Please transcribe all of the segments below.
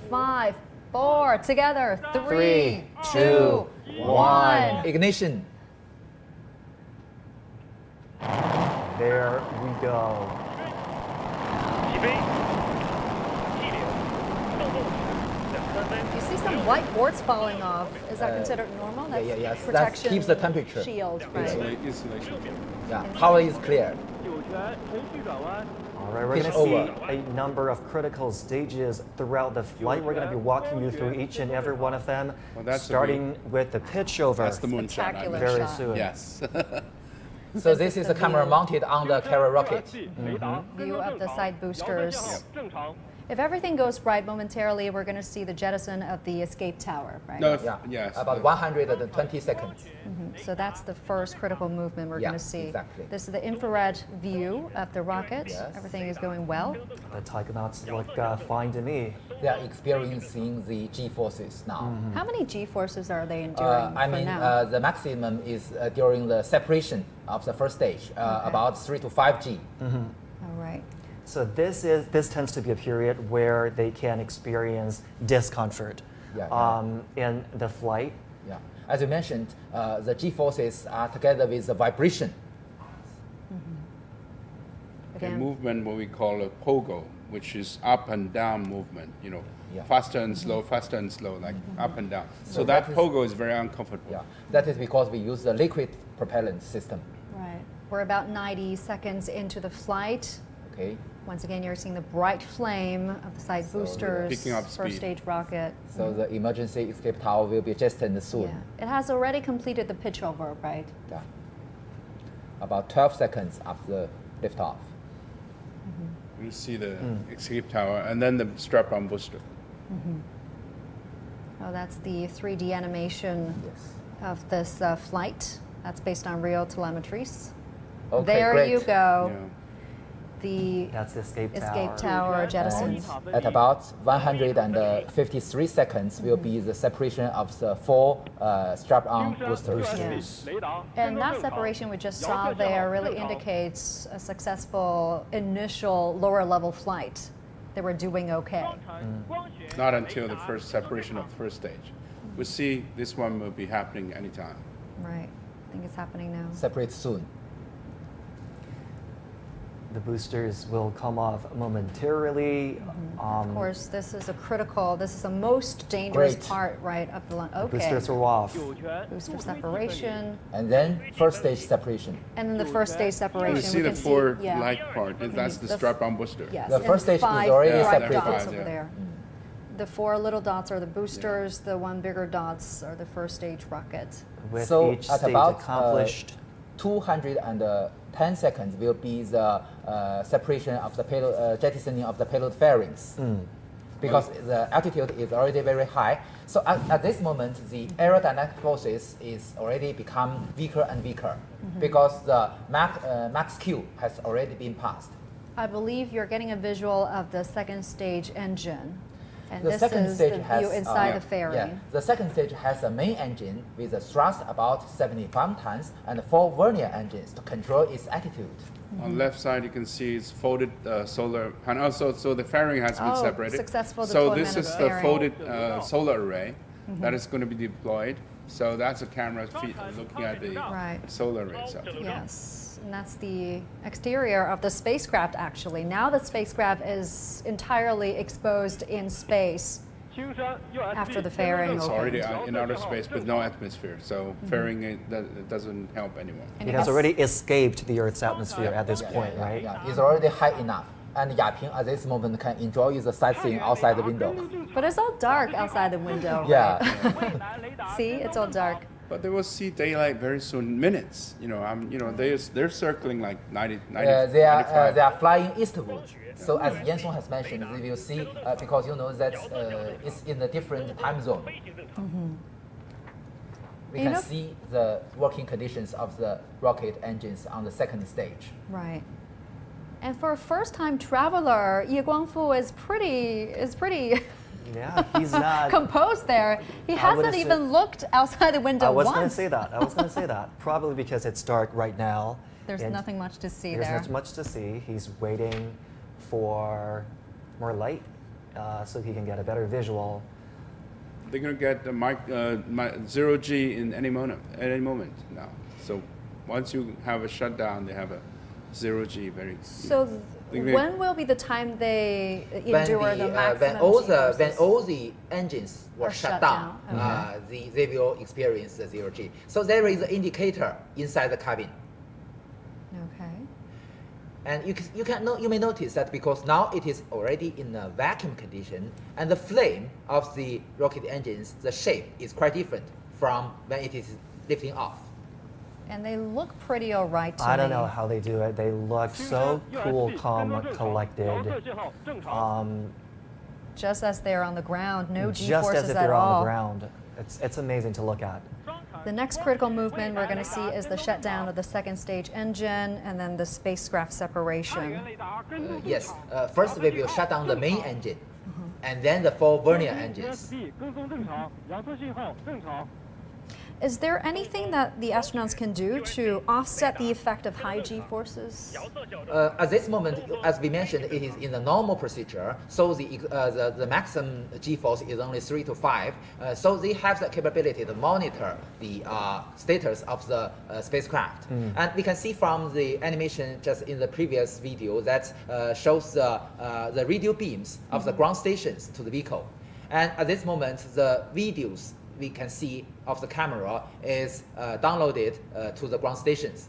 5, 4, together. 3, 3, 2, 1. Ignition. There we go. You see some white boards falling off. Is that considered normal? That's Yes. That protection keeps the temperature. shield, right? Insulation. Yeah, power is clear. All right, we're Pitch going to over. see a number of critical stages throughout the flight. We're going to be walking you through each and every one of them, Well, that's the starting with the pitch over. That's the moonshot. Spectacular very shot. soon. Yes. So this is a camera mounted on the carrier rocket. View of the side boosters. If everything goes right momentarily, we're going to see the jettison of the escape tower, right? No, Yeah, yes. about 120 seconds. So that's the first critical movement we're Yeah, going to see. exactly. This is the infrared view of the rocket. Yes. Everything is going well. The Taikonauts look fine to me. They are experiencing the G forces now. How many G forces are they enduring I for mean, now? the maximum is during the separation of the first stage, about 3 to 5 G. All right. So this tends to be a period where they can experience discomfort in the flight. Yeah. As you mentioned, the G forces are together with the vibration. The Again, movement, what we call a pogo, which is up and down movement, Yeah. faster and slow, like up and down. So that that is- pogo is very uncomfortable. Yeah. That is because we use the liquid propellant system. right. We're about 90 seconds into the flight. Okay. Once again, you're seeing the bright flame of the side boosters, Picking up first speed. stage rocket. So the emergency escape tower will be jettisoned soon. Yeah. It has already completed the pitch over, right? Yeah. About 12 seconds after liftoff. You see the escape tower and then the strap-on booster. Oh, that's the 3D animation Yes. of this flight. That's based on real telemetries. Okay, There great. you go. Yeah. The That's the escape tower. escape tower jettison. At about 153 seconds will be the separation of the 4 strap-on boosters. Yes. And that separation we just saw there really indicates a successful initial lower level flight. They were doing okay. Not until the first separation of the first stage. We see this one will be happening anytime. Right. I think it's happening now. Separate soon. The boosters will come off momentarily. Of course, this is the most dangerous Great. part, right, of the line. Okay. Boosters are off. Booster separation. And then first stage separation. And then the first stage separation. You see we the can four yeah. light part, that's the strap-on booster. Yes. The and first stage is 5 already bright separated. dots Yeah. over there. The 4 little dots are the boosters. The 1 bigger dots are the first stage rocket. With So each at stage about, accomplished. 210 seconds will be the separation of the payload, jettisoning of the payload fairings. Because the altitude is already very high. So at this moment, the aerodynamic forces is already become weaker and weaker because the max Q has already been passed. I believe you're getting a visual of the second stage engine. And The this second is stage the has, view inside yeah. the fairing. Yeah, the second stage has a main engine with a thrust about 75 tons and 4 vernier engines to control its attitude. On the left side, you can see it's folded solar panel. So the fairing has been Oh, separated. successful So deployment this of is the fairing. folded solar array that is going to be deployed. So that's a camera feed looking at the Right. solar array itself. Yes, and that's the exterior of the spacecraft actually. Now the spacecraft is entirely exposed in space after the fairing It's opened. already in outer space with no atmosphere. So fairing it doesn't help anymore. And It it has has- already escaped the Earth's atmosphere at this point, right? Yeah, it's already high enough. And Yaping at this moment can enjoy the sightseeing outside the window. But it's all dark outside the window. Yeah. See, it's all dark. But they will see daylight very soon, minutes. They're circling like 90, They 95. are flying eastward. So as Yan Song has mentioned, we will see because that it's in a different time zone. We You can know- see the working conditions of the rocket engines on the second stage. Right. And for a first-time traveler, Ye Guangfu is pretty Yeah, he's not. composed there. He hasn't wouldn't say- even looked outside the window I was going to once. say that. I was going to say that. Probably because it's dark right now. There's and nothing much to see There's there. not much to see. He's waiting for more light so he can get a better visual. They're going to get the zero G in any moment now. So once you have a shutdown, they have a zero G very. So when will be the time they endure the maximum when all the engines were shut down, Okay. they will experience the zero G. So there is an indicator inside the cabin. Okay. And you may notice that because now it is already in a vacuum condition, and the flame of the rocket engines, the shape is quite different from when it is lifting off. And they look pretty all right to me. I don't know how they do it. They look so cool, calm, collected. Just as they're on the ground, no Just G-forces as if at they're all. on the ground. It's amazing to look at. The next critical movement we're going to see is the shutdown of the second stage engine and then the spacecraft separation. Yes, first we will shut down the main engine, and then the 4 vernier engines. Is there anything that the astronauts can do to offset the effect of high G-forces? At this moment, as we mentioned, it is in the normal procedure, so the maximum G-force is only 3 to 5. So they have the capability to monitor the status of the spacecraft. And we can see from the animation just in the previous video that shows the radio beams of the ground stations to the vehicle. And at this moment, the videos we can see of the camera is downloaded to the ground stations.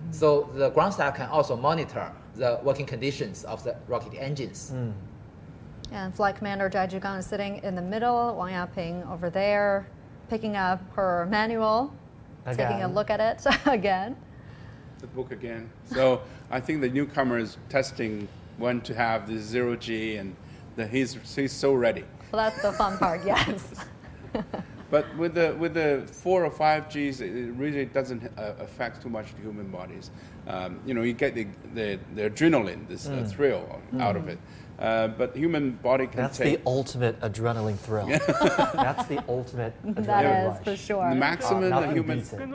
So the ground staff can also monitor the working conditions of the rocket engines. And Flight Commander Jai Zhigang is sitting in the middle, Wang Yaping over there, picking up her manual, taking a look at it again. The book again. So I think the newcomer is testing when to have the zero G, and he's so ready. Well, that's the fun part, yes. But with the 4 or 5 Gs, it really doesn't affect too much the human bodies. You get the adrenaline, this thrill out of it. But human body can That's take... the ultimate adrenaline thrill. That's the ultimate adrenaline That is rush. for sure. The maximum Nothing human beats it.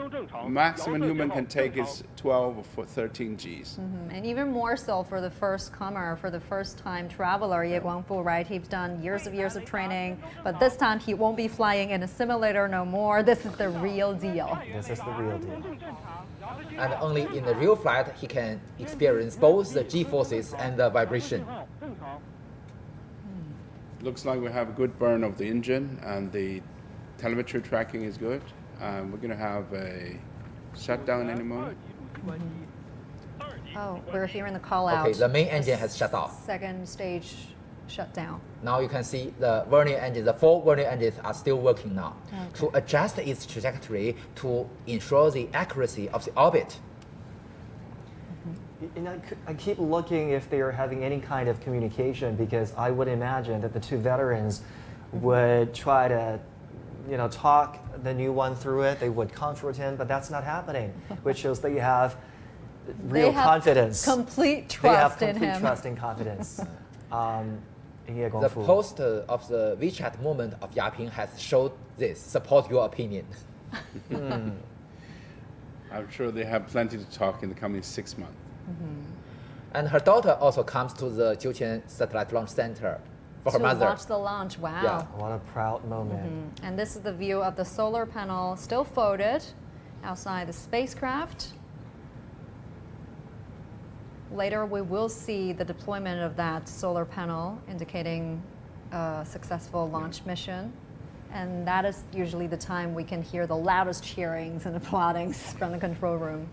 maximum human can take is 12 or 13 Gs. And even more so for the first comer, for the first time traveler, Ye Guangfu, right? He's done years of training, but this time he won't be flying in a simulator no more. This is the real deal. This is the real deal. And only in the real flight he can experience both the G-forces and the vibration. Looks like we have a good burn of the engine, and the telemetry tracking is good. We're going to have a shutdown any moment. Oh, we're hearing the call out. Okay, the main engine has shut off. Second stage shut down. Now you can see the vernier engines, the 4 vernier engines are still working now to adjust its trajectory to ensure the accuracy of the orbit. I keep looking if they are having any kind of communication, because I would imagine that the two veterans would try to, talk the new one through it. They would comfort him, but that's not happening, which shows that you have real confidence. Complete trust in him. They have complete trust and confidence. The post of the WeChat moment of Yaping has showed this. Support your opinion. I'm sure they have plenty to talk in the coming 6 months. And her daughter also comes to the Jiuqian Satellite Launch Center for her mother. To watch the launch, wow. Yeah. What a proud moment. And this is the view of the solar panel still folded outside the spacecraft. Later we will see the deployment of that solar panel indicating a successful launch mission. And that is usually the time we can hear the loudest cheerings and applaudings from the control room.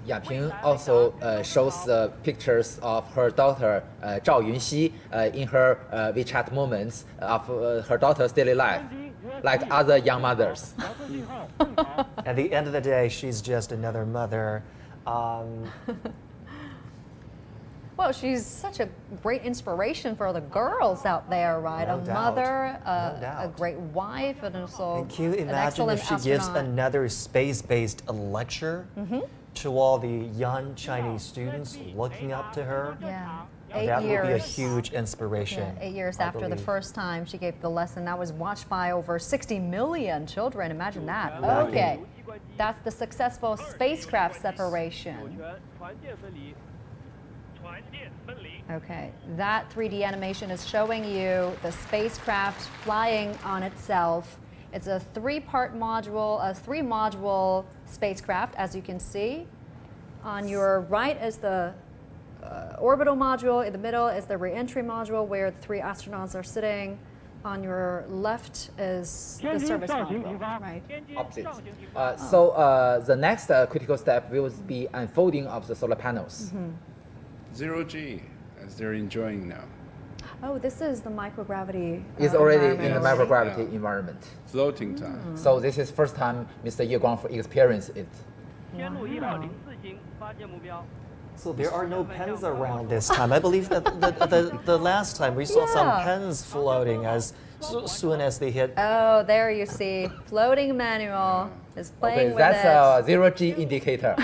Yaping also shows pictures of her daughter Zhao Yunxi in her WeChat moments of her daughter's daily life, like other young mothers. At the end of the day, she's just another mother. Well, she's such a great inspiration for the girls out there, right? No a doubt. mother, No a doubt. great wife, and also And can you an imagine excellent if she gives astronaut. another space-based lecture to all the young Chinese students looking up to her? Yeah, That 8 years. would be a huge inspiration. Yeah, 8 years I after the believe. first time she gave the lesson, that was watched by over 60 million children. Imagine that. Wow. Okay, that's the successful spacecraft separation. Okay, that 3D animation is showing you the spacecraft flying on itself. It's a three-part module, a three-module spacecraft, as you can see. On your right is the orbital module. In the middle is the re-entry module where the three astronauts are sitting. On your left is the service module. Right. Opposite. The next critical step will be unfolding of the solar panels. 0G, as they're enjoying now. Oh, this is the microgravity. It's already in the environment, right? microgravity Yeah. environment. Floating time. So this is first time Mr. Ye Guangfu experienced it. So there are no pens around this time. I believe that the last time we saw some Yeah. pens floating as soon as they hit. Oh, there you see. Floating manual is playing Okay, with that's it. a 0G indicator.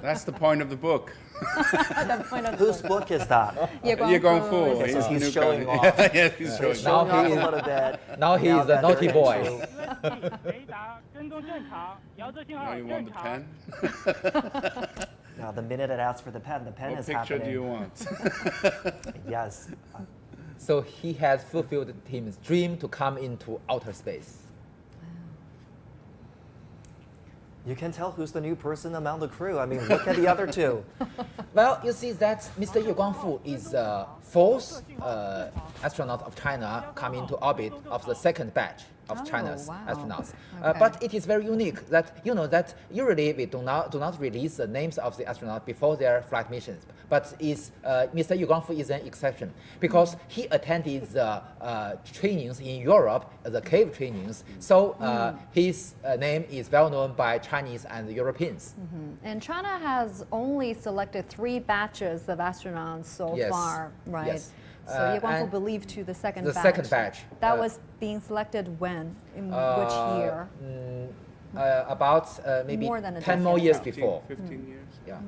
That's the point of the book. The point of Whose book is that? Ye Ye Guangfu. Okay, so he's new showing guy. off. Yeah, he's showing Now off. Showing off he a is- little bit. Now he is a that naughty they're boy. into- Now you want the pen? Now the minute it asks for the pen What is picture do you happening. want? Yes. So he has fulfilled his dream to come into outer space. You can tell who's the new person among the crew. I mean, look at the other two. Well, you see that Mr. Ye Guangfu is the fourth astronaut of China coming into orbit of the second batch of Oh, China's wow. astronauts. Okay. But it is very unique that you know that usually we do not release the names of the astronauts before their flight missions. But Mr. Ye Guangfu is an exception because he attended the trainings in Europe, the cave trainings. So his name is well known by Chinese and Europeans. And China has only selected 3 batches of astronauts so Yes. far, right? Yes. So Ye Guangfu and believed to the second the batch. second batch, That was being selected when? In which year? About maybe More than a 10 more decade years ago. before. 15 years. Yeah.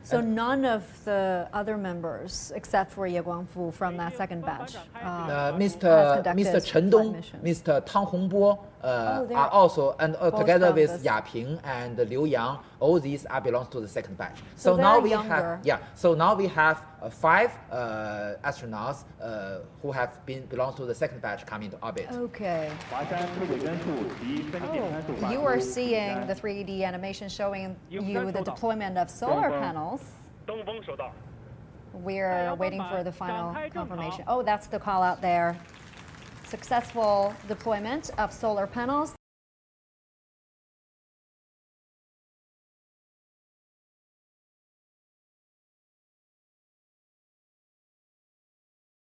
So none of the other members, except for Ye Guangfu from that second batch, has Mr. conducted Chen flight Dong, missions. Mr. Tang Hongbo they're are also, and together from with this- Ya Ping and Liu Yang, all these are belongs to the second batch. So, they're now we younger. have, So now we have 5 astronauts who have belongs to the second batch coming to orbit. Okay. Oh, you are seeing the 3D animation showing you the deployment of solar panels. We're waiting for the final confirmation. Oh, that's the call out there. Successful deployment of solar panels.